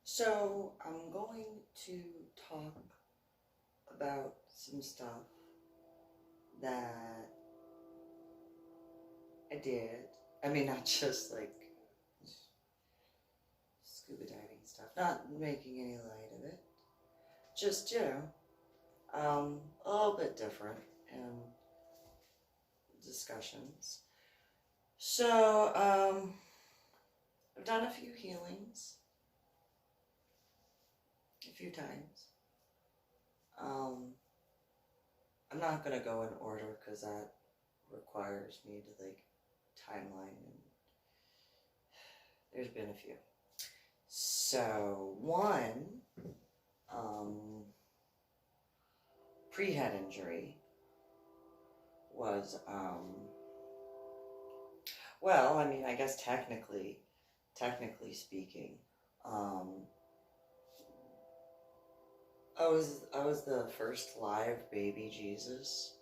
So I'm going to talk about some stuff that I did. I mean, not just like scuba diving stuff, not making any light of it. Just, a little bit different in discussions. So, I've done a few healings, a few times. I'm not going to go in order because that requires me to like timeline, and there's been a few. So one, pre-head injury was, well, I mean, I guess technically speaking, I was the first live baby Jesus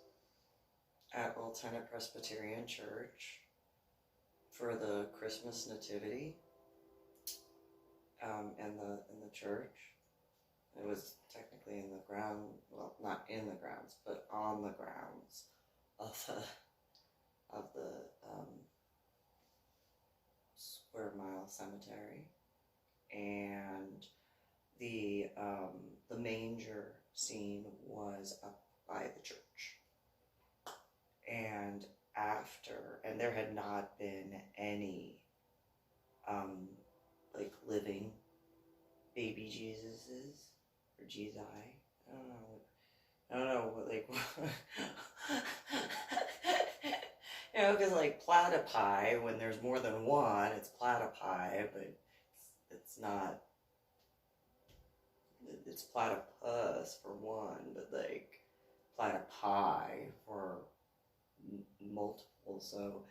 at Alternate Presbyterian Church for the Christmas Nativity, in the church. It was technically in the ground, well, not in the grounds, but on the grounds of the Square Mile Cemetery, and the manger scene was up by the church. And there had not been any like living baby Jesuses or Jesus. I don't know what like because like platypi, when there's more than one, it's platypi, but it's not. It's platypus for one, but like platypi for multiple. So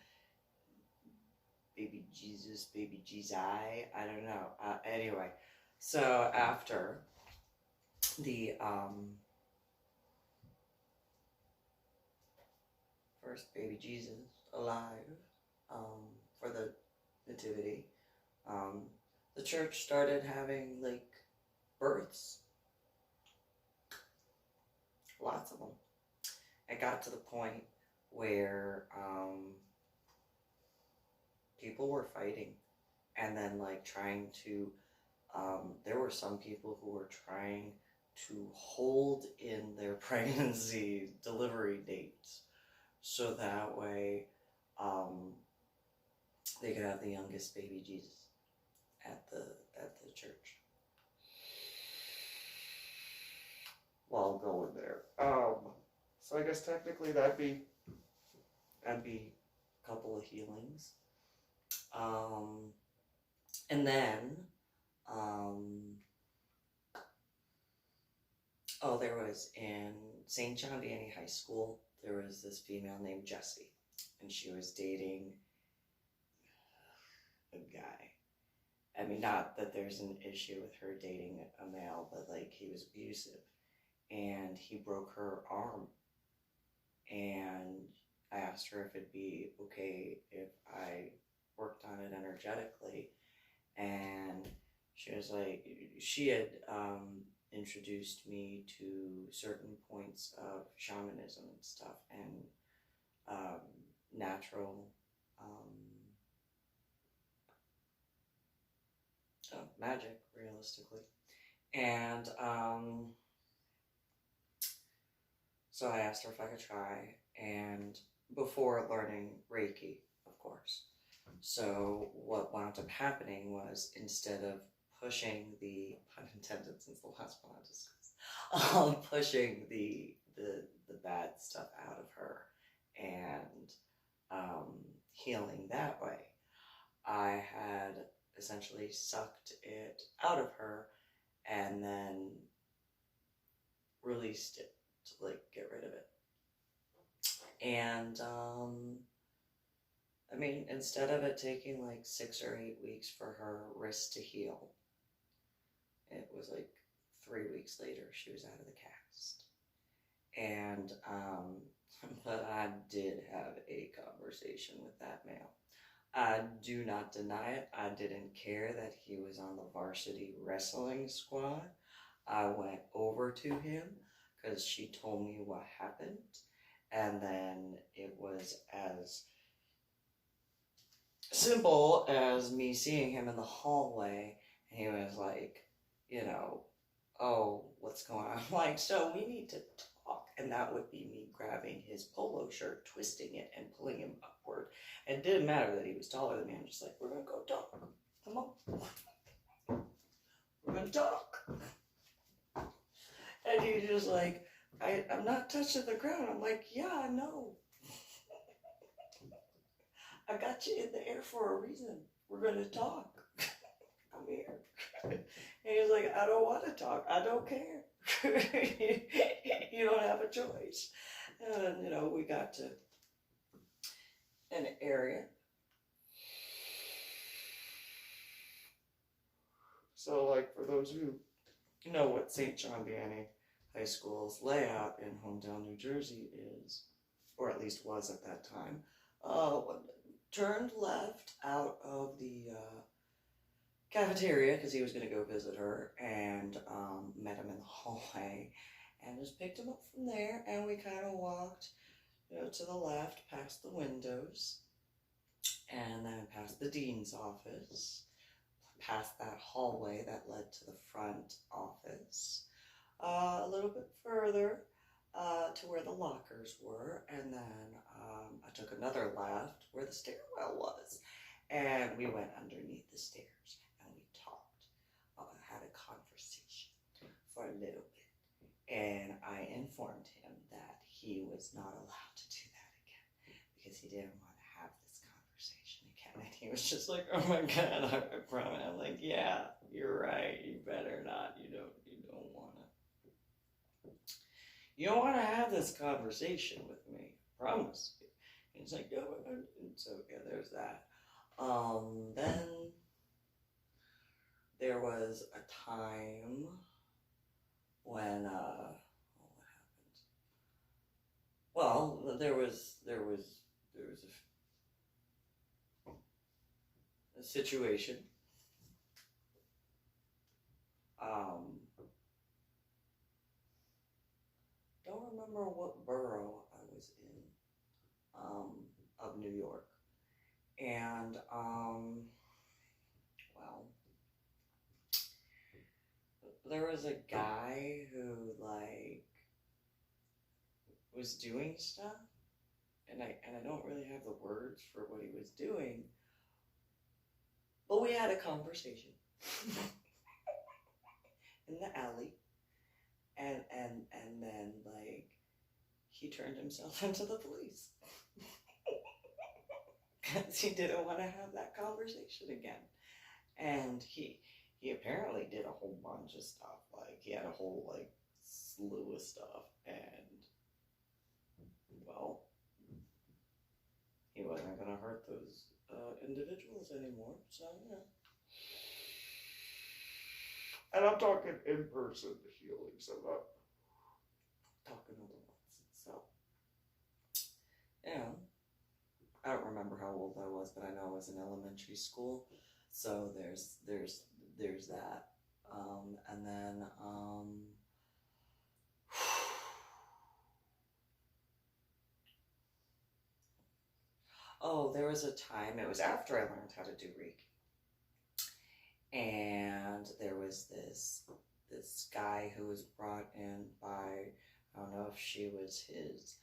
baby Jesus, baby Jesus, I don't know. Anyway, so after the first baby Jesus alive for the nativity, the church started having like births, lots of them. It got to the point where people were fighting, and then like trying to, there were some people who were trying to hold in their pregnancy delivery dates so that way they could have the youngest baby Jesus at the church while going there. So I guess technically that'd be a couple of healings. And then, there was in St. John Vianney High School, there was this female named Jessie, and she was dating a guy. I mean, not that there's an issue with her dating a male, but like he was abusive, and he broke her arm. And I asked her if it'd be okay if I worked on it energetically, and she was like, she had introduced me to certain points of shamanism and stuff, and natural magic, realistically. And so I asked her if I could try, and before learning Reiki, of course. So what wound up happening was, instead of pushing the, pun intended since the last one I discussed, pushing the bad stuff out of her and healing that way, I had essentially sucked it out of her and then released it to like get rid of it. And I mean, instead of it taking like 6 or 8 weeks for her wrist to heal, it was like 3 weeks later she was out of the cast. And but I did have a conversation with that male. I do not deny it. I didn't care that he was on the varsity wrestling squad. I went over to him because she told me what happened. And then it was as simple as me seeing him in the hallway. And he was like, you know, oh, what's going on? I'm like, so we need to talk. And that would be me grabbing his polo shirt, twisting it, and pulling him upward. And it didn't matter that he was taller than me. I'm just like, we're going to go talk. Come on. We're going to talk. And he's just like, I'm not touching the ground. I'm like, yeah, I know. I got you in the air for a reason. We're going to talk. I'm here. And he's like, I don't want to talk. I don't care. You don't have a choice. And, you know, we got to an area. So, like, for those who know what St. John Vianney High School's layout in hometown New Jersey is, or at least was at that time, turned left out of the cafeteria because he was going to go visit her, and met him in the hallway and just picked him up from there, and we kind of walked, you know, to the left past the windows and then past the dean's office, past that hallway that led to the front office, a little bit further to where the lockers were, and then I took another left where the stairwell was, and we went underneath the stairs and we talked, had a conversation for a little bit, and I informed him that he was not allowed to do that again because he didn't want to have this conversation again. And he was just like, oh my God, I promise. I'm like, yeah, you're right. You better not. You don't want to. You don't want to have this conversation with me. I promise you. And he's like, no. And so, yeah, there's that. Then there was a time when, what happened? Well, there was a situation. Don't remember what borough I was in, of New York. And, well, there was a guy who, like, was doing stuff, and I don't really have the words for what he was doing, but we had a conversation in the alley, and then, like, he turned himself into the police because he didn't want to have that conversation again. And he apparently did a whole bunch of stuff. Like, he had a whole, like, slew of stuff, and, well, he wasn't going to hurt those individuals anymore, so, yeah. And I'm talking in-person healings, I'm not talking other ones. So, yeah. I don't remember how old I was, but I know I was in elementary school. So there's that. And then, oh, there was a time, it was after I learned how to do Reiki. And there was this guy who was brought in by, I don't know if she was his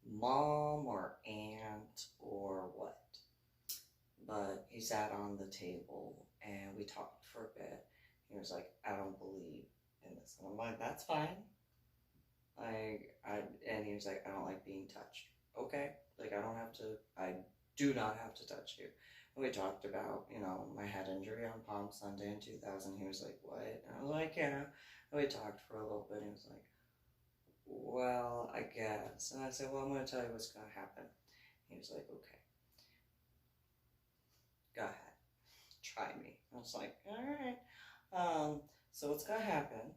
mom or aunt or what, but he sat on the table and we talked for a bit. He was like, I don't believe in this. And I'm like, that's fine. And he was like, I don't like being touched. Okay, like I do not have to touch you. And we talked about, you know, my head injury on Palm Sunday in 2000. He was like, what? And I was like, yeah. And we talked for a little bit. And he was like, well, I guess. And I said, well, I'm going to tell you what's going to happen. He was like, okay. Go ahead. Try me. I was like, all right. So what's going to happen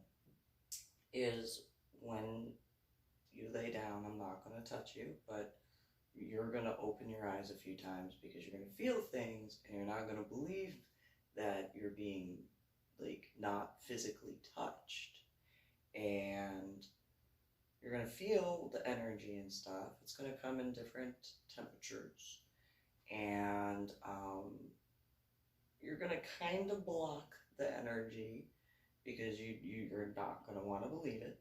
is when you lay down, I'm not going to touch you, but you're going to open your eyes a few times because you're going to feel things and you're not going to believe that you're being like not physically touched. And you're going to feel the energy and stuff. It's going to come in different temperatures. And you're going to kind of block the energy because you're not going to want to believe it.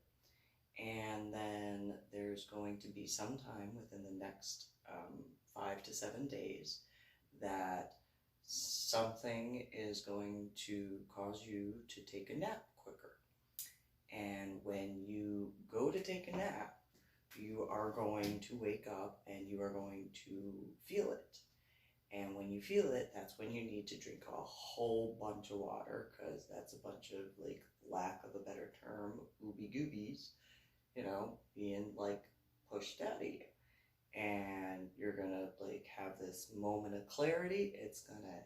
And then there's going to be some time within the next 5 to 7 days that something is going to cause you to take a nap quicker. And when you go to take a nap, you are going to wake up and you are going to feel it. And when you feel it, that's when you need to drink a whole bunch of water, because that's a bunch of, like, lack of a better term, ooby-goobies, being like pushed out of you. And you're gonna like have this moment of clarity. It's gonna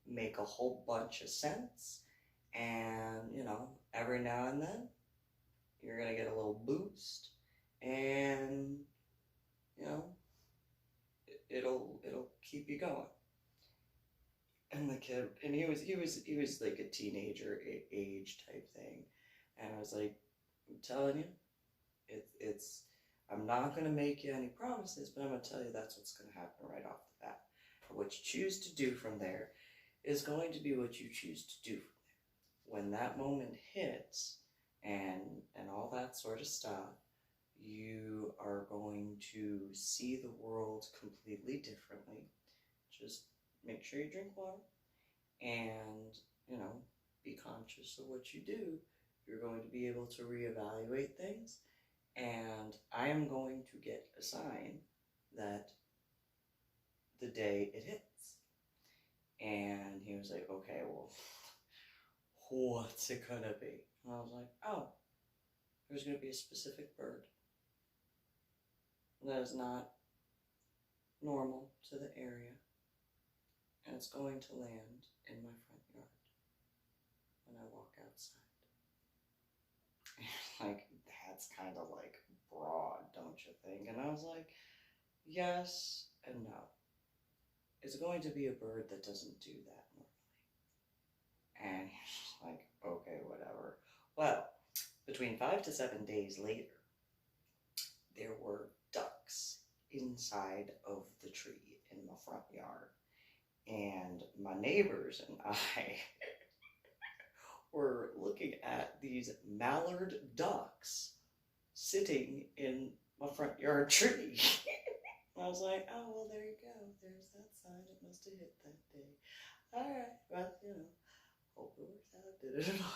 make a whole bunch of sense. And every now and then you're gonna get a little boost, and it'll keep you going. And the kid, and he was like a teenager age type thing, and I was like, I'm telling you, it's I'm not going to make you any promises, but I'm going to tell you that's what's going to happen right off the bat. What you choose to do from there is going to be what you choose to do from there. When that moment hits and all that sort of stuff, you are going to see the world completely differently. Just make sure you drink water and, be conscious of what you do. You're going to be able to reevaluate things. And I am going to get a sign that the day it hits. And he was like, okay, well, what's it gonna be? And I was like, oh, there's gonna be a specific bird that is not normal to the area. And it's going to land in my front yard when I walk outside. Like, that's kind of like broad, don't you think? And I was like, yes and no. It's going to be a bird that doesn't do that normally. And he's like, okay, whatever. Well, between 5 to 7 days later, there were ducks inside of the tree in the front yard. And my neighbors and I were looking at these mallard ducks sitting in my front yard tree. I was like, oh, well, there you go. There's that sign. It must have hit that day. All right. Well, hope it works out. Did it all.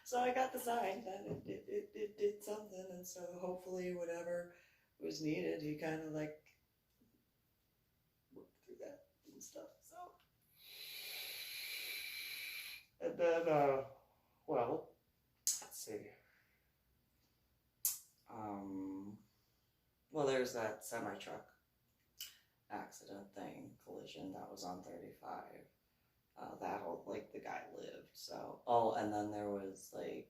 So I got the sign that it did something. And so hopefully whatever was needed, he kind of like worked through that and stuff. So, and then, well, let's see. Well, there's that semi-truck accident thing, collision that was on 35. Like, the guy lived, so. Oh, and then there was, like,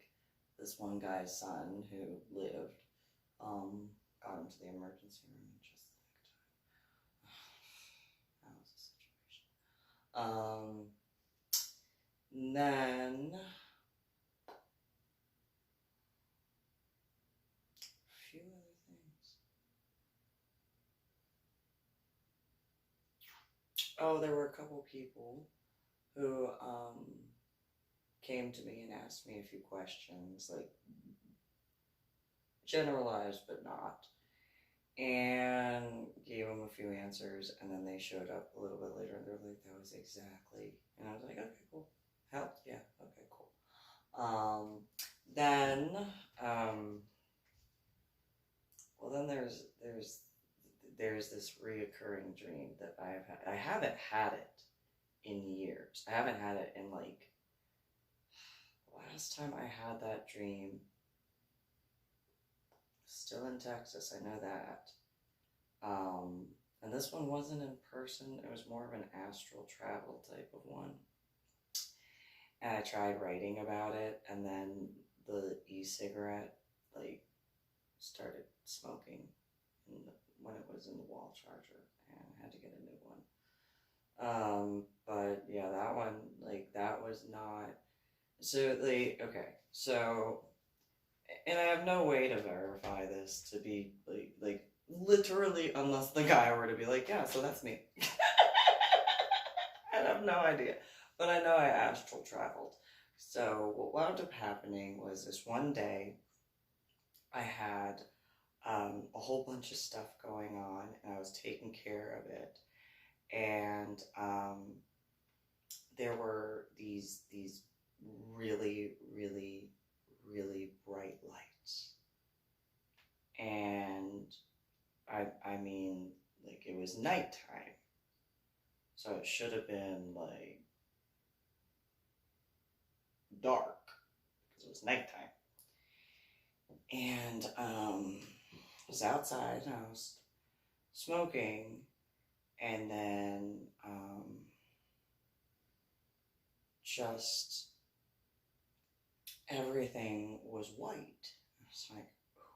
this one guy's son who lived, got him to the emergency room in just the nick of time. That was a situation. Then a few other things. Oh, there were a couple people who came to me and asked me a few questions, like generalized but not, and gave them a few answers, and then they showed up a little bit later and they're like, that was exactly, and I was like, okay, cool, helped, yeah, okay, cool. Then there's this reoccurring dream that I haven't had it in years. I haven't had it in, like, last time I had that dream, still in Texas, I know that. And this one wasn't in person, it was more of an astral travel type of one. And I tried writing about it, and then the e-cigarette, like, started smoking when it was in the wall charger, and I had to get a new one. But yeah, that one, like, that was not, so, like, okay, so, and I have no way to verify this to be, like, literally, unless the guy were to be like, yeah, so that's me. I have no idea. But I know I astral traveled. So what wound up happening was this one day, I had a whole bunch of stuff going on, and I was taking care of it. And there were these really, really, really bright lights. And I mean, like, it was nighttime. So it should have been, like, dark, because it was nighttime. And I was outside, and I was smoking, and then just everything was white. I was like,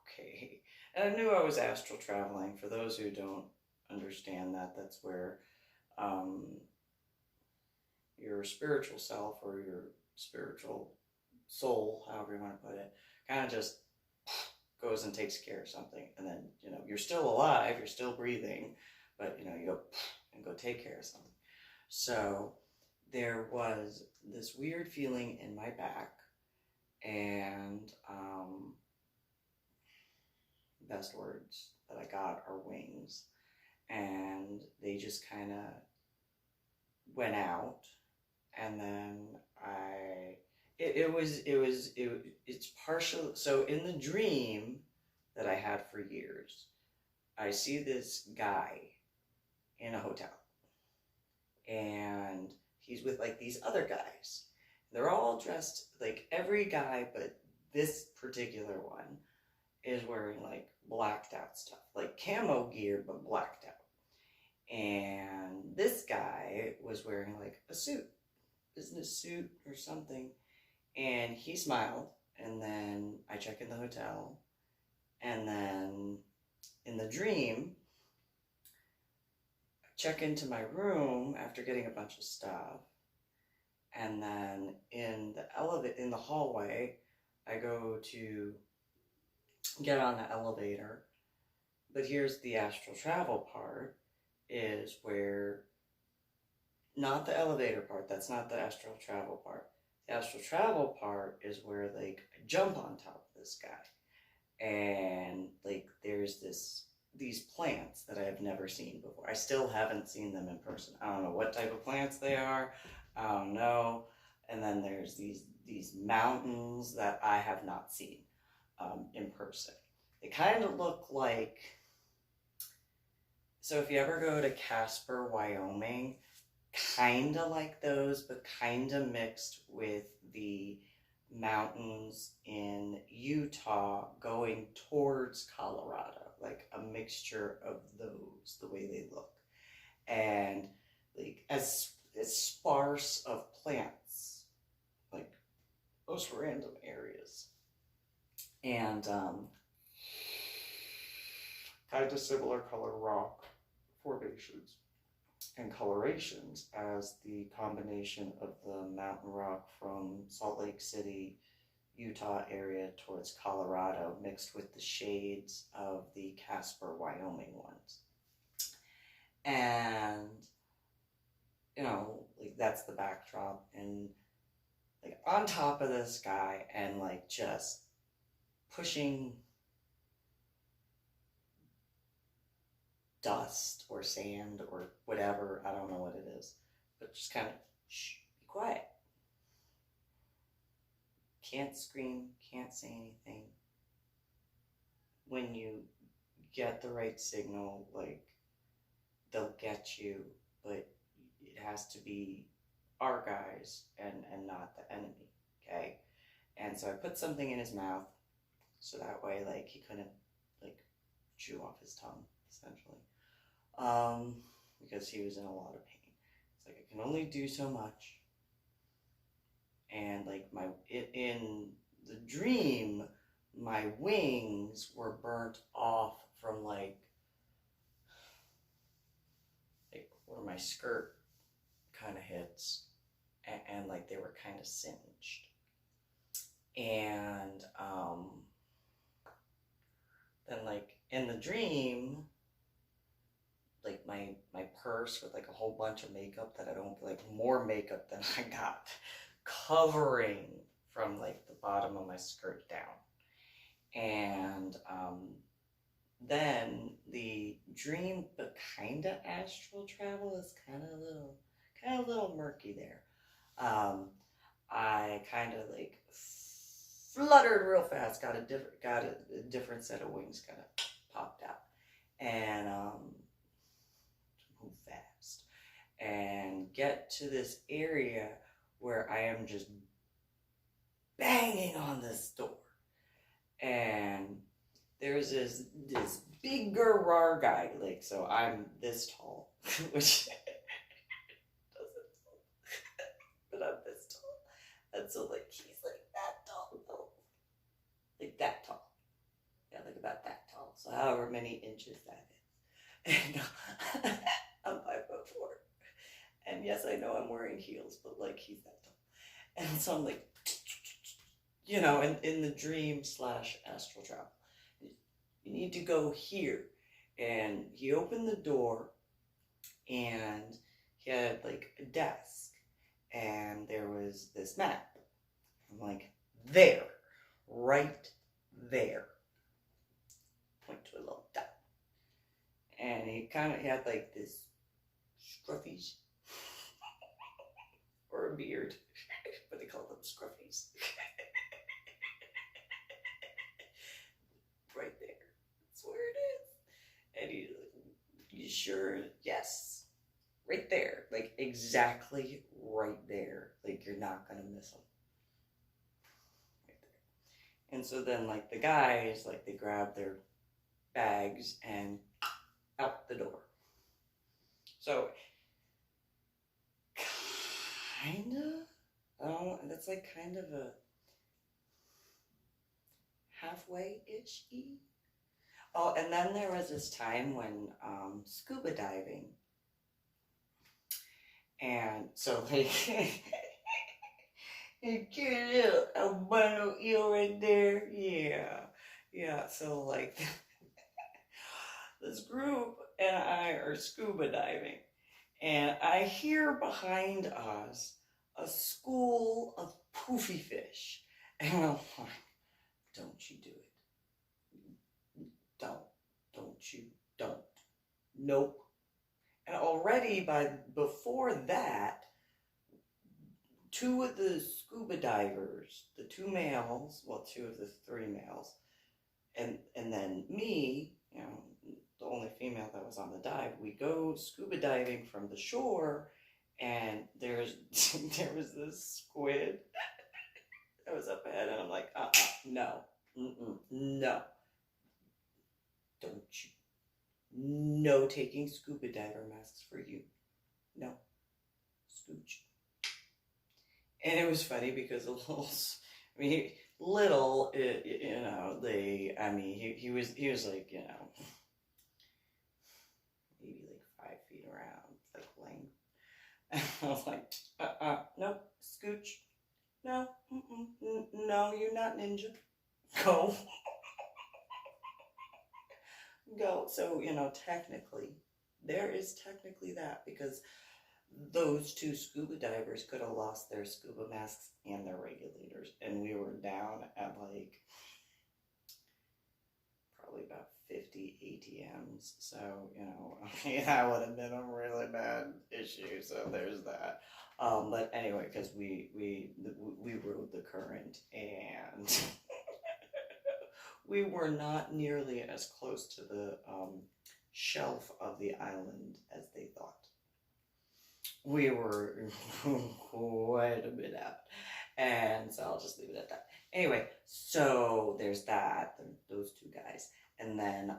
okay. And I knew I was astral traveling. For those who don't understand that, that's where your spiritual self, or your spiritual soul, however you want to put it, kind of just goes and takes care of something. And then, you know, you're still alive, you're still breathing, but, you know, you go and go take care of something. So there was this weird feeling in my back, and best words that I got are wings, and they just kind of went out. And then it's partial. So in the dream that I had for years, I see this guy in a hotel, and he's with, like, these other guys. They're all dressed, like, every guy but this particular one is wearing, like, blacked out stuff, like camo gear but blacked out. And this guy was wearing, like, a suit, business suit or something, and he smiled. And then I check in the hotel, and then in the dream, I check into my room after getting a bunch of stuff, and then in the hallway, I go to get on the elevator. But here's the astral travel part, is where, not the elevator part, that's not the astral travel part. The astral travel part is where, like, I jump on top of this guy, and, like, there's these plants that I have never seen before. I still haven't seen them in person. I don't know what type of plants they are. I don't know. And then there's these mountains that I have not seen in person. They kind of look like, so if you ever go to Casper, Wyoming, kind of like those, but kind of mixed with the mountains in Utah going towards Colorado, like a mixture of those, the way they look. And, like, as sparse of plants, like those random areas. And kind of similar color rock formations and colorations as the combination of the mountain rock from Salt Lake City, Utah area towards Colorado, mixed with the shades of the Casper, Wyoming ones. And, you know, like, that's the backdrop, and, like, on top of this guy, and, like, just pushing dust or sand or whatever, I don't know what it is, but just kind of, shh, be quiet. Can't scream, can't say anything. When you get the right signal, like, they'll get you, but it has to be our guys and not the enemy, okay? And so I put something in his mouth, so that way, like, he couldn't, like, chew off his tongue, essentially. Because he was in a lot of pain. It's like, I can only do so much. And, like, in the dream, my wings were burnt off from like where my skirt kind of hits, and like they were kind of singed. And then like in the dream, like my purse with like a whole bunch of makeup that I don't like, more makeup than I got, covering from like the bottom of my skirt down. And then the dream, but kind of astral travel, is kind of a little murky there. I kind of like fluttered real fast, got a different set of wings, kind of popped out, and move fast and get to this area where I am just banging on this door, and there's this big rar guy, like, so I'm this tall, which doesn't, but I'm this tall, and so like he's like that tall, though, like that tall, yeah, like about that tall. So however many inches that is, and I'm 5'4", and yes, I know I'm wearing heels, but like he's that tall, and so I'm like, you know, in the dream / astral travel, you need to go here. And he opened the door, and he had like a desk, and there was this map. I'm like, there, right there. Point to a little dot. And he had like this scruffies, or a beard, but they call them scruffies. Right there. That's where it is. And he's like, you sure? Yes. Right there. Like exactly right there. Like you're not gonna miss him. Right there. And so then like the guys, like they grab their bags and out the door. So kinda, that's like kind of a halfway-ish. Oh, and then there was this time when scuba diving, and so like you get a little albino eel right there, yeah. So like this group and I are scuba diving, and I hear behind us a school of poofy fish, and I'm like, don't you do it. Don't. Nope. And already before that, two of the scuba divers, the two males, well, two of the three males, and then me, you know, the only female that was on the dive, we go scuba diving from the shore, and there was this squid that was up ahead, and I'm like, no, no. Don't you? No taking scuba diver masks for you. No. Scooch. And it was funny because he was like, you know, maybe like 5 feet around, like length. And I was like, nope, scooch. No, no, you're not ninja. Go. Go. So, you know, there is technically that, because those two scuba divers could have lost their scuba masks and their regulators, and we were down at like probably about 50 ATMs. So, you know, that would have been a really bad issue. So there's that. But anyway, because we rode the current, and we were not nearly as close to the shelf of the island as they thought. We were quite a bit out, and so I'll just leave it at that. Anyway, so there's that, those two guys, and then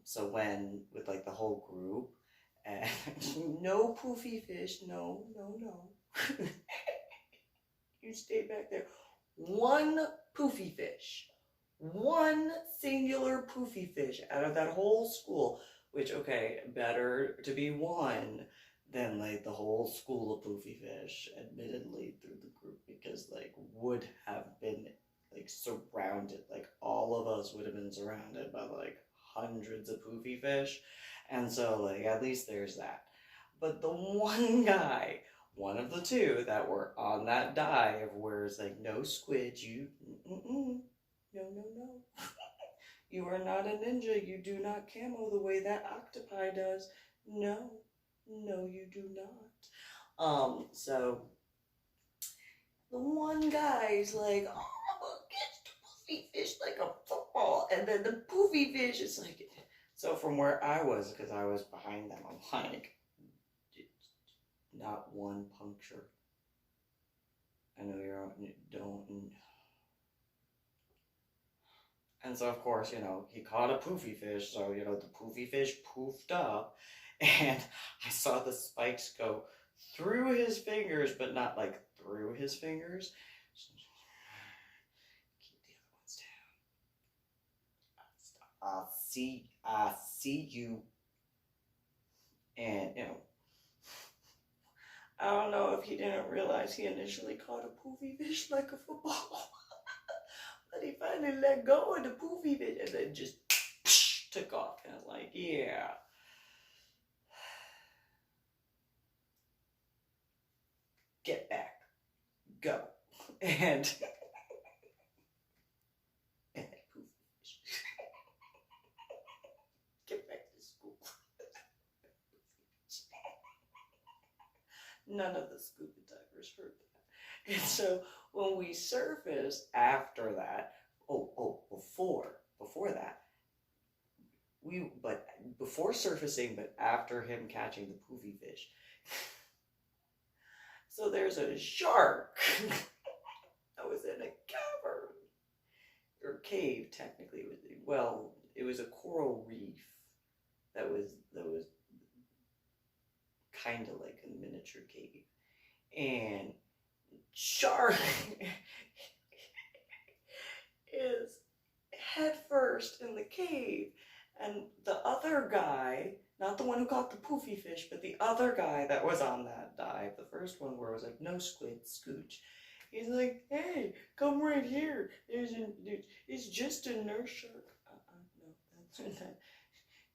so when with like the whole group, and no poofy fish, no. You stay back there. One poofy fish One singular poofy fish out of that whole school, which, okay, better to be one than like the whole school of poofy fish, admittedly, through the group, because like would have been like surrounded, like all of us would have been surrounded by like hundreds of poofy fish. And so, like, at least there's that. But the one guy, one of the two that were on that dive, where it's like, no squid, you, mm-mm, no, no, no. You are not a ninja. You do not camo the way that octopi does. No, no, you do not. So the one guy's like, oh, I'm gonna catch the poofy fish like a football. And then the poofy fish is like, so from where I was, because I was behind them, I'm like, not one puncture. I know you're don't. And so, of course, he caught a poofy fish. So, the poofy fish poofed up. And I saw the spikes go through his fingers, but not like through his fingers. Keep the other ones down. I see you. And, I don't know if he didn't realize he initially caught a poofy fish like a football. But he finally let go of the poofy fish and then just took off. And I was like, yeah. Get back. Go. And poofy fish. Get back to school. None of the scuba divers heard that. And so when we surfaced after that, before that, before surfacing, but after him catching the poofy fish. So there's a shark that was in a cavern, or cave, technically. It was a coral reef that was kind of like a miniature cave. And shark is head first in the cave, and the other guy, not the one who caught the poofy fish, but the other guy that was on that dive, the first one where it was like, no squid, scooch. He's like, hey, come right here. It's just a nurse shark. No, that's not.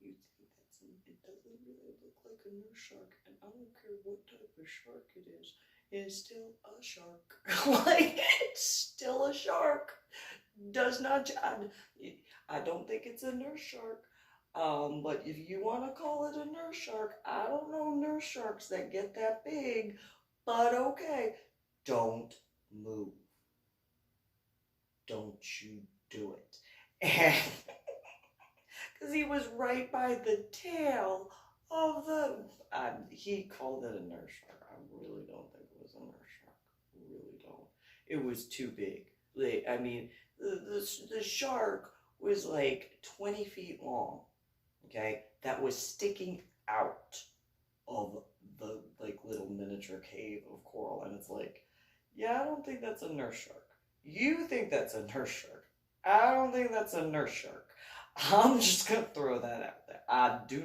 You think it doesn't really look like a nurse shark, and I don't care what type of shark it is. It's still a shark. Like, it's still a shark. Does not. I don't think it's a nurse shark. But if you want to call it a nurse shark, I don't know nurse sharks that get that big. But okay, don't move. Don't you do it. And because he was right by the tail of the. He called it a nurse shark. I really don't think it was a nurse shark. I really don't. It was too big. I mean, the shark was like 20 feet long. Okay, that was sticking out of the like little miniature cave of coral, and it's like, yeah, I don't think that's a nurse shark. You think that's a nurse shark. I don't think that's a nurse shark. I'm just gonna throw that out there. I do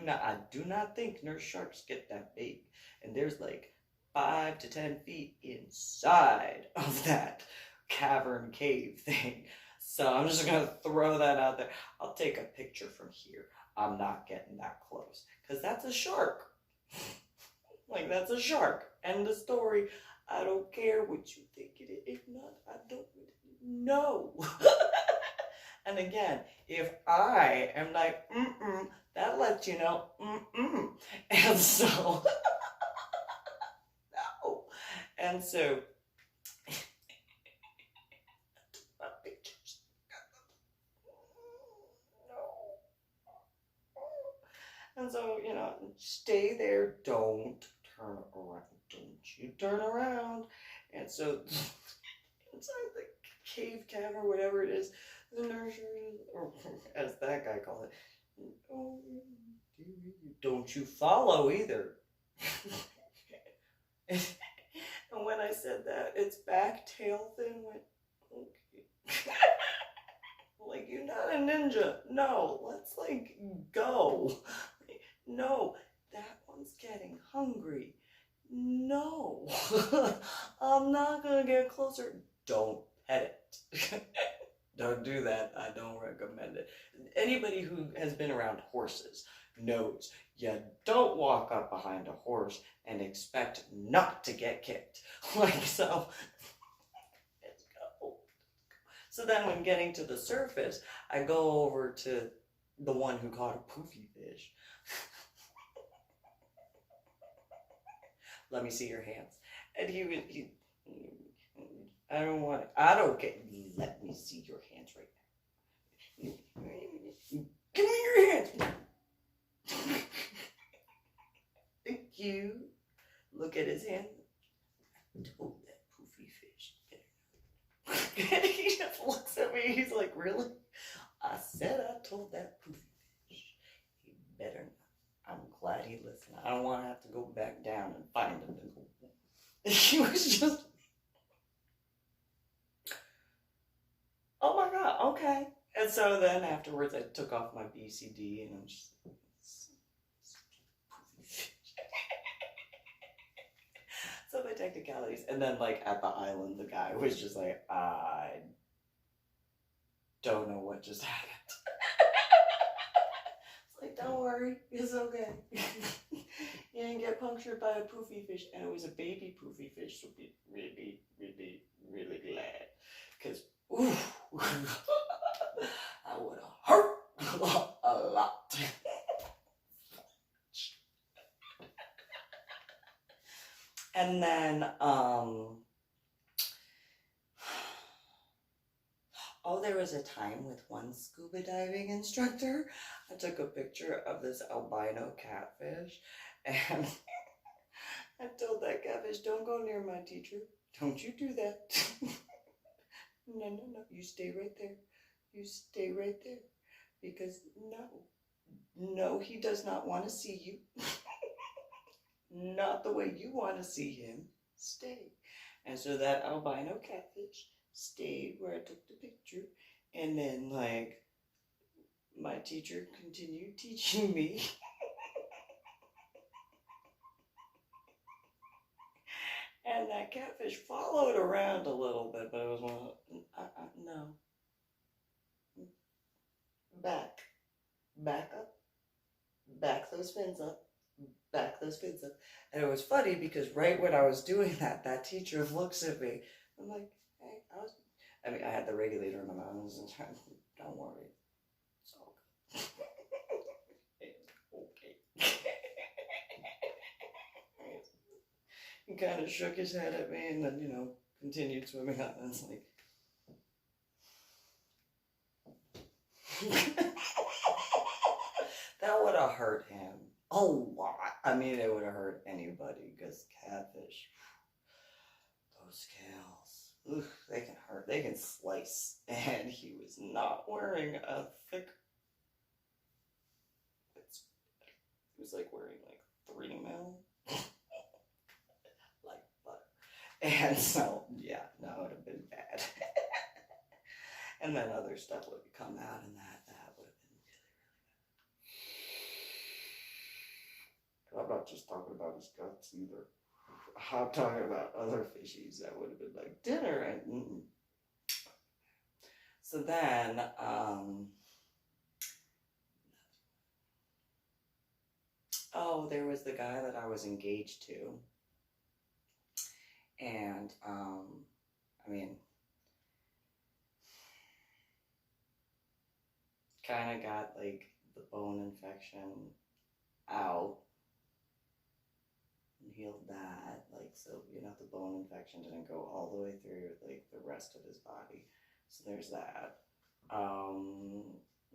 not think nurse sharks get that big. And there's like 5 to 10 feet inside of that cavern cave thing. So I'm just gonna throw that out there. I'll take a picture from here. I'm not getting that close. Because that's a shark. Like, that's a shark. End of story. I don't care what you think it is. If not, I don't know. And again, if I am like, that lets you know, And so, no. And so, my pictures. No. And so, stay there. Don't turn around. Don't you turn around. And so, inside the cave cavern, whatever it is, the nursery, or as that guy called it, don't you follow either. And when I said that, its back tail thing went, okay. Like, you're not a ninja. No, let's like go. No, that one's getting hungry. No, I'm not gonna get closer. Don't pet it. Don't do that. I don't recommend it. Anybody who has been around horses knows you don't walk up behind a horse and expect not to get kicked. Like, so, let's go. So then when getting to the surface, I go over to the one who caught a poofy fish. Let me see your hands. And he I don't care. Let me see your hands right now. Give me your hands. Thank you. Look at his hand. I told that poofy fish. And he just looks at me. He's like, really? I said I told that poofy fish. He better not. I'm glad he listened. I don't want to have to go back down and find him. He was just, oh my God, okay. And so then afterwards, I took off my BCD and I'm just like, so the technicalities. And then like at the island, the guy was just like, I don't know what just happened. It's like, don't worry, it's okay. You didn't get punctured by a poofy fish, and it was a baby poofy fish, so be really, really, really glad. Because, ooh, I would have hurt a lot. And then, there was a time with one scuba diving instructor. I took a picture of this albino catfish, and I told that catfish, don't go near my teacher. Don't you do that. No, you stay right there. You stay right there. Because no, he does not want to see you. Not the way you want to see him. Stay. And so that albino catfish stayed where I took the picture. And then, like, my teacher continued teaching me. And that catfish followed around a little bit, but it was one of, no. Back up, back those fins up, back those fins up. And it was funny because right when I was doing that, that teacher looks at me. I'm like, hey, I had the regulator in my mouth. I was like, don't worry, it's all good. It's okay. He kind of shook his head at me and then, continued swimming on. And it's like, that would have hurt him a lot. I mean, it would have hurt anybody because catfish, those scales, oof, they can hurt. They can slice. And he was not wearing a thick, he was like wearing like 3 mil. Like butter. And so, yeah, no, it would have been bad. And then other stuff would come out and that would have been really, really bad. I'm not just talking about his guts either. I'm talking about other fishies that would have been like dinner and So then, there was the guy that I was engaged to. And, kind of got like the bone infection out and healed that. Like, so, the bone infection didn't go all the way through like the rest of his body. So there's that.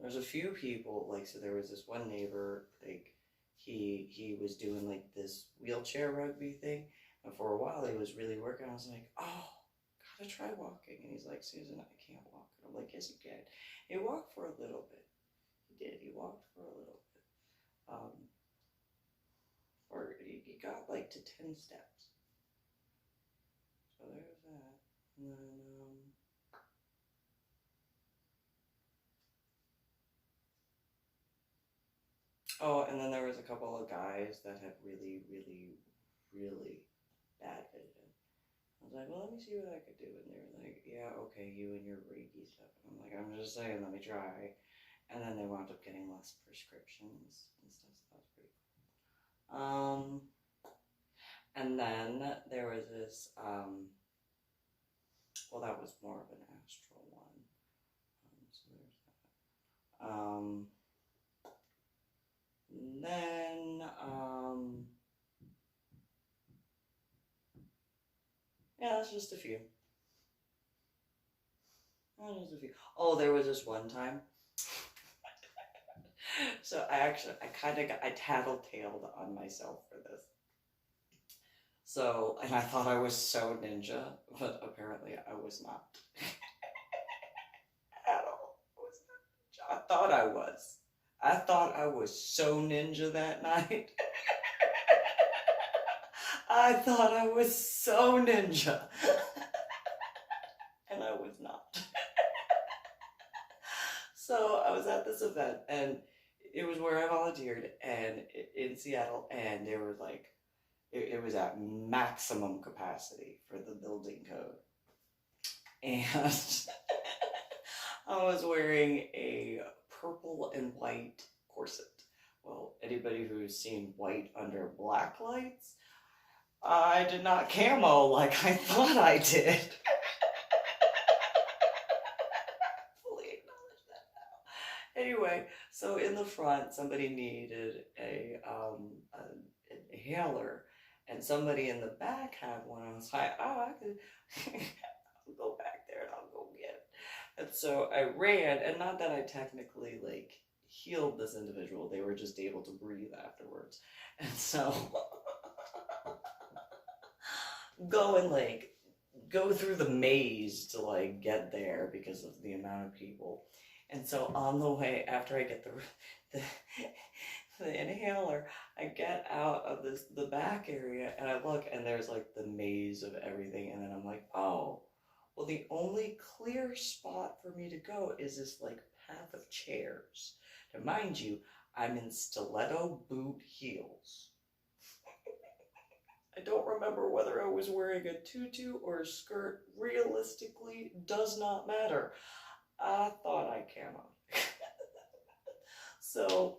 There's a few people, like, so there was this one neighbor, like, he was doing like this wheelchair rugby thing. And for a while he was really working. I was like, oh, gotta try walking. And he's like, Susan, I can't walk. And I'm like, yes, you can. He walked for a little bit. He did. He walked for a little bit. Or he got like to 10 steps. So there's that. And then, Oh, and then there was a couple of guys that had really, really, really bad vision. I was like, well, let me see what I could do. And they were like, yeah, okay, you and your Reiki stuff. And I'm like, I'm just saying, let me try. And then they wound up getting less prescriptions and stuff, so that was pretty cool. And then there was this, well, that was more of an astral one. So there's that. Then, yeah, that's just a few. Just a few. Oh, there was this one time. So I tattletaled on myself for this. So, and I thought I was so ninja, but apparently I was not. At all. I was not ninja. I thought I was. I thought I was so ninja that night. I thought I was so ninja. And I was not. So I was at this event, and it was where I volunteered, and in Seattle, and they were like, it was at maximum capacity for the building code. And I was wearing a purple and white corset. Well, anybody who's seen white under black lights, I did not camo like I thought I did. Fully acknowledge that now. Anyway, so in the front, somebody needed an inhaler, and somebody in the back had one. I was like, oh, I could I'll go back there and I'll go get it. And so I ran, and not that I technically like healed this individual, they were just able to breathe afterwards. And so go through the maze to like get there because of the amount of people. And so on the way, after I get the inhaler, I get out of the back area, and I look, and there's like the maze of everything, and then I'm like, oh, well, the only clear spot for me to go is this like path of chairs. Now, mind you, I'm in stiletto boot heels. I don't remember whether I was wearing a tutu or a skirt. Realistically, does not matter. I thought I camoed. So,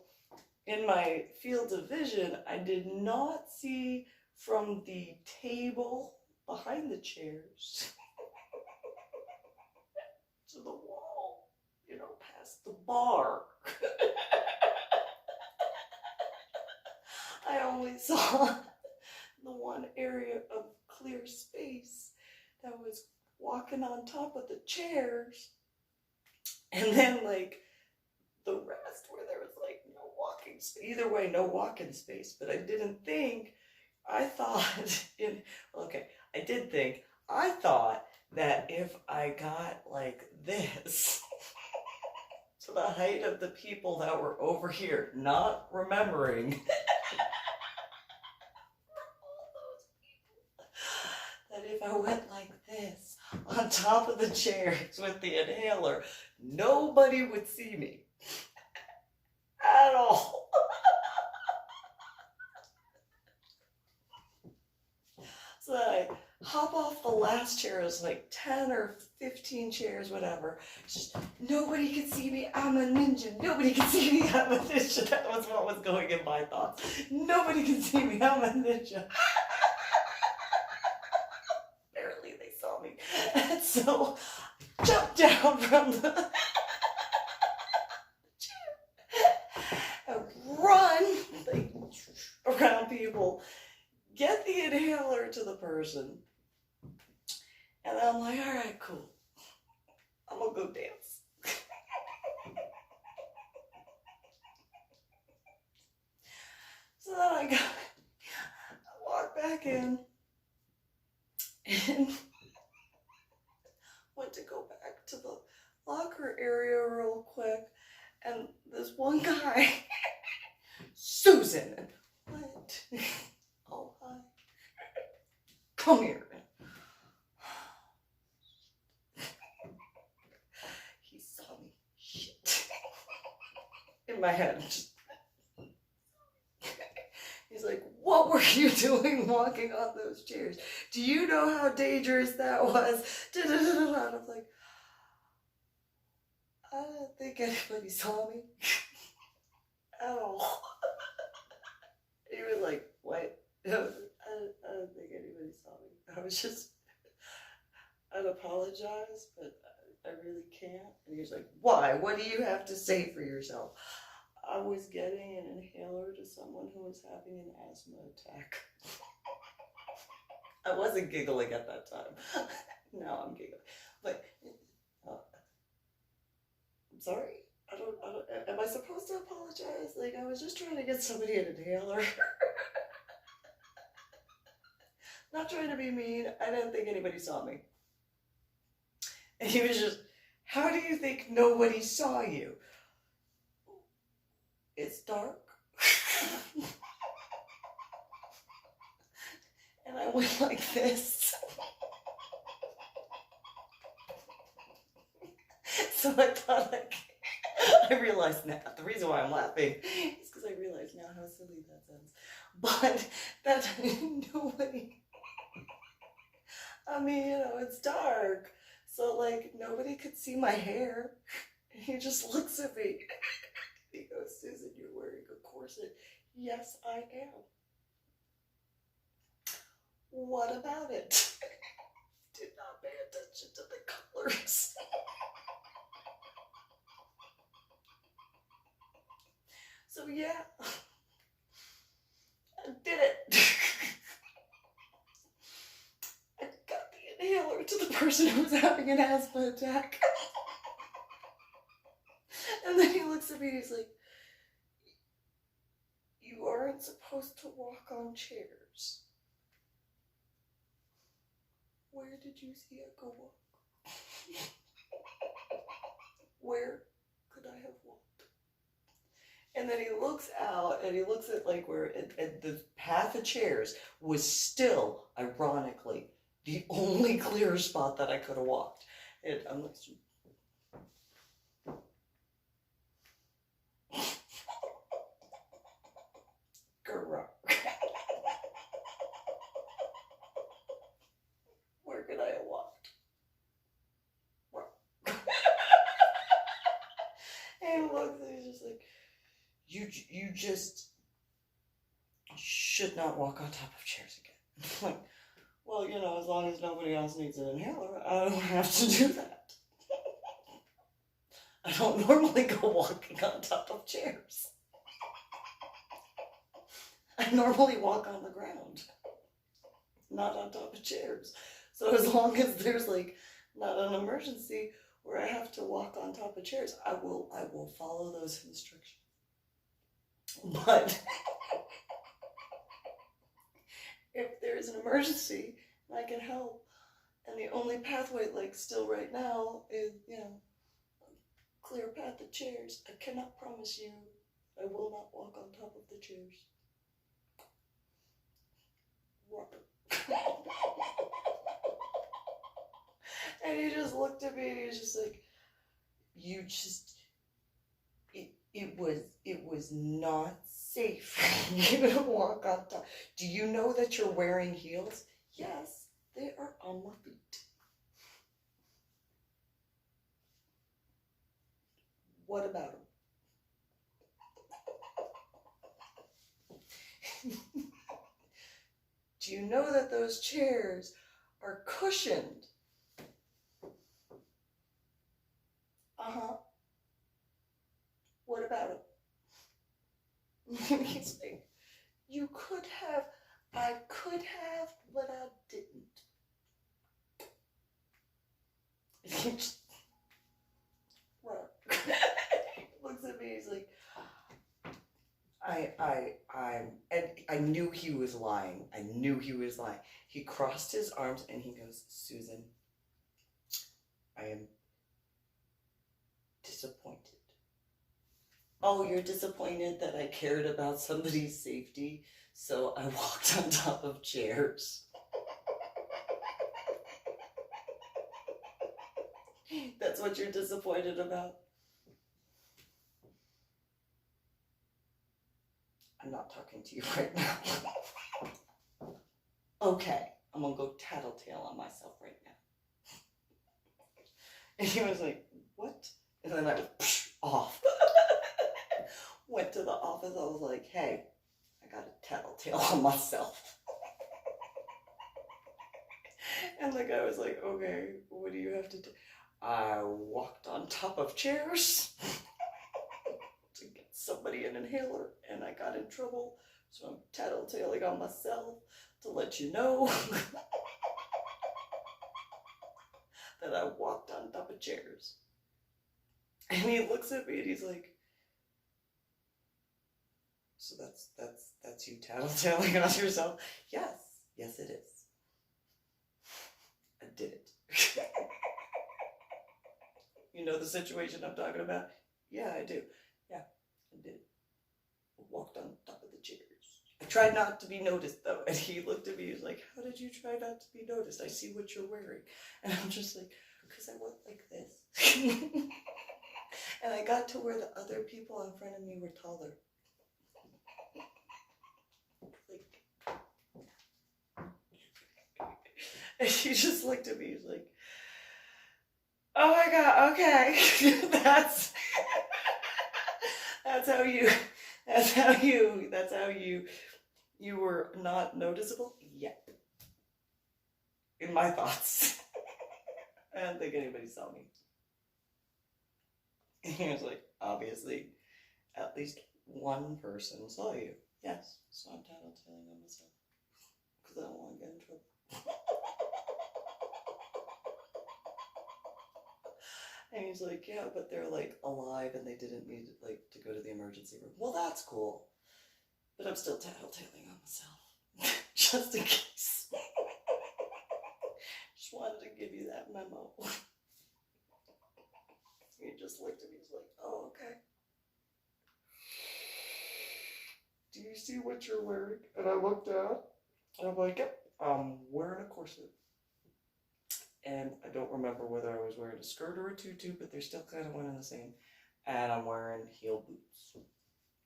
in my field of vision, I did not see from the table behind the chairs to the wall, past the bar. I only saw the one area of clear space that was walking on top of the chairs, and then like the rest where there was like no walking space. Either way, no walking space. But I did think that if I got like this to the height of the people that were over here, not remembering that if I went like this on top of the chairs with the inhaler, nobody would see me at all. So I hop off the last chair. It was like 10 or 15 chairs, whatever. Just, nobody can see me, I'm a ninja. Nobody can see me, I'm a ninja. That was what was going in my thoughts. Nobody can see me, I'm a ninja. Barely they saw me. And so, jump down from the chair and run like, around people. Get the inhaler to the person. And I'm like, all right, cool. I'm gonna go dance. So then I walked back in and went to go back to the locker area real quick. And this one guy, Susan, what? Oh, hi. Come here. He saw me. Shit. In my head. Just, were you doing walking on those chairs? Do you know how dangerous that was? And I'm like, I don't think anybody saw me at all. He was like, what? I don't think anybody saw me. I was just, I'd apologize, but I really can't. And he was like, why? What do you have to say for yourself? I was getting an inhaler to someone who was having an asthma attack. I wasn't giggling at that time. Now I'm giggling. But, I'm sorry. I don't, am I supposed to apologize? Like, I was just trying to get somebody an inhaler. Not trying to be mean. I didn't think anybody saw me. And he was just, how do you think nobody saw you? It's dark. And I went like this. So I thought, like, I realized now, the reason why I'm laughing is because I realize now how silly that sounds. But that nobody, I mean, you know, it's dark. So, like, nobody could see my hair. And he just looks at me. He goes, Susan, you're wearing a corset. Yes, I am. What about it? Did not pay attention to the colors. So yeah, I did it. I got the inhaler to the person who was having an asthma attack. And then he looks at me and he's like, you aren't supposed to walk on chairs. Where did you see it go walk? Where could I have walked? And then he looks out and he looks at like where the path of chairs was still, ironically, the only clear spot that I could have walked. And I'm like, where could I have walked? And he looks and he's just like, you just should not walk on top of chairs again. I'm like, well, you know, as long as nobody else needs an inhaler, I don't have to do that. I don't normally go walking on top of chairs. I normally walk on the ground, not on top of chairs. So as long as there's like not an emergency where I have to walk on top of chairs, I will follow those instructions. But if there's an emergency and I can help, and the only pathway like still right now is, you know, clear path of chairs, I cannot promise you I will not walk on top of the chairs. And he just looked at me and he was just like, you just, it was not safe for you to walk on top. Do you know that you're wearing heels? Yes, they are on my feet. What about them? Do you know that those chairs are cushioned? Uh-huh. What about it? He's like, you could have, I could have, but I didn't. He looks at me, he's like, and I knew he was lying. I knew he was lying. He crossed his arms and he goes, Susan, I am disappointed. Oh, you're disappointed that I cared about somebody's safety, so I walked on top of chairs. That's what you're disappointed about? I'm not talking to you right now. okay, I'm gonna go tattletale on myself right now. And he was like, what? And then I was off. Went to the office. I was like, hey, I got a tattletale on myself. And the guy was like, okay, what do you have to do? I walked on top of chairs to get somebody an inhaler, and I got in trouble. So I'm tattletaling on myself to let you know that I walked on top of chairs. And he looks at me and he's like, so that's you tattletaling on yourself? Yes, yes it is. I did it. You know the situation I'm talking about? Yeah, I do. Yeah, I did it. I walked on top of the chairs. I tried not to be noticed though. And he looked at me, he was like, how did you try not to be noticed? I see what you're wearing. And I'm just like, because I went like this. And I got to where the other people in front of me were taller. And he just looked at me, he's like, oh my God, okay. that's how you were not noticeable? Yep. In my thoughts. I don't think anybody saw me. And he was like, obviously, at least one person saw you. Yes, so I'm tattletaling on myself. Because I don't want to get in trouble. And he's like, yeah, but they're like alive and they didn't need like to go to the emergency room. Well, that's cool. But I'm still tattletaling on myself. Just in case. Just wanted to give you that memo. He just looked at me, he's like, oh, okay. Do you see what you're wearing? And I looked down and I'm like, yep, I'm wearing a corset. And I don't remember whether I was wearing a skirt or a tutu, but they're still kind of one and the same. And I'm wearing heel boots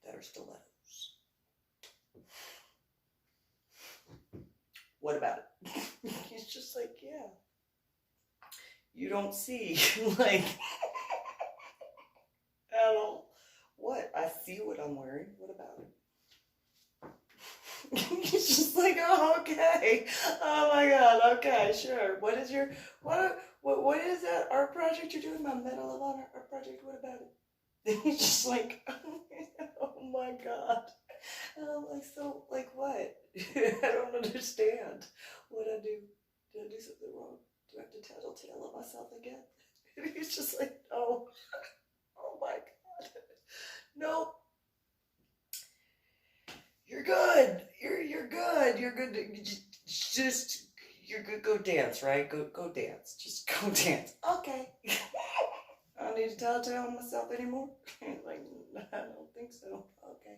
that are stilettos. What about it? He's just like, yeah. You don't see, like, at all. What? I see what I'm wearing. What about it? He's just like, oh, okay. Oh my God. Okay, sure. What is that art project you're doing? My Medal of Honor art project? What about it? And he's just like, oh my God. And I'm like, so, like what? I don't understand what I do. Did I do something wrong? Do I have to tattletale on myself again? And he's just like, no. Oh my God. Nope. You're good. You're good. You're good. You're good. Go dance, right? Go dance. Just go dance. Okay. I don't need to tattletale on myself anymore. Like, I don't think so. Okay.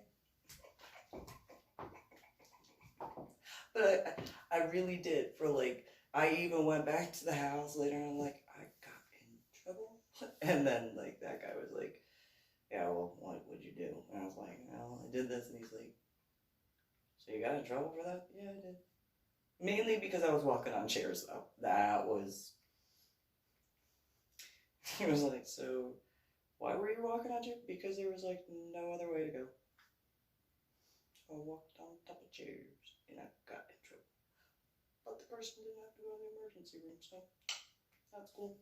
But I really did. For like, I even went back to the house later and I'm like, I got in trouble. And then like that guy was like, yeah, well, what'd you do? And I was like, well, I did this. And he's like, so you got in trouble for that? Yeah, I did. Mainly because I was walking on chairs, though. That was... He was like, so why were you walking on chairs? Because there was, like, no other way to go. So I walked on top of chairs, and I got in trouble. But the person didn't have to go to the emergency room, so that's cool.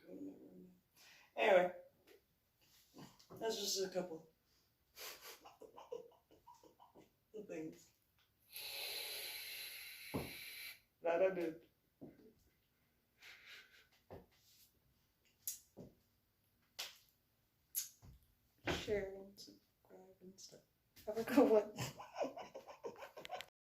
Go to my room now. Anyway. That's just a couple of things that I did. Share and subscribe and stuff. Have a good one.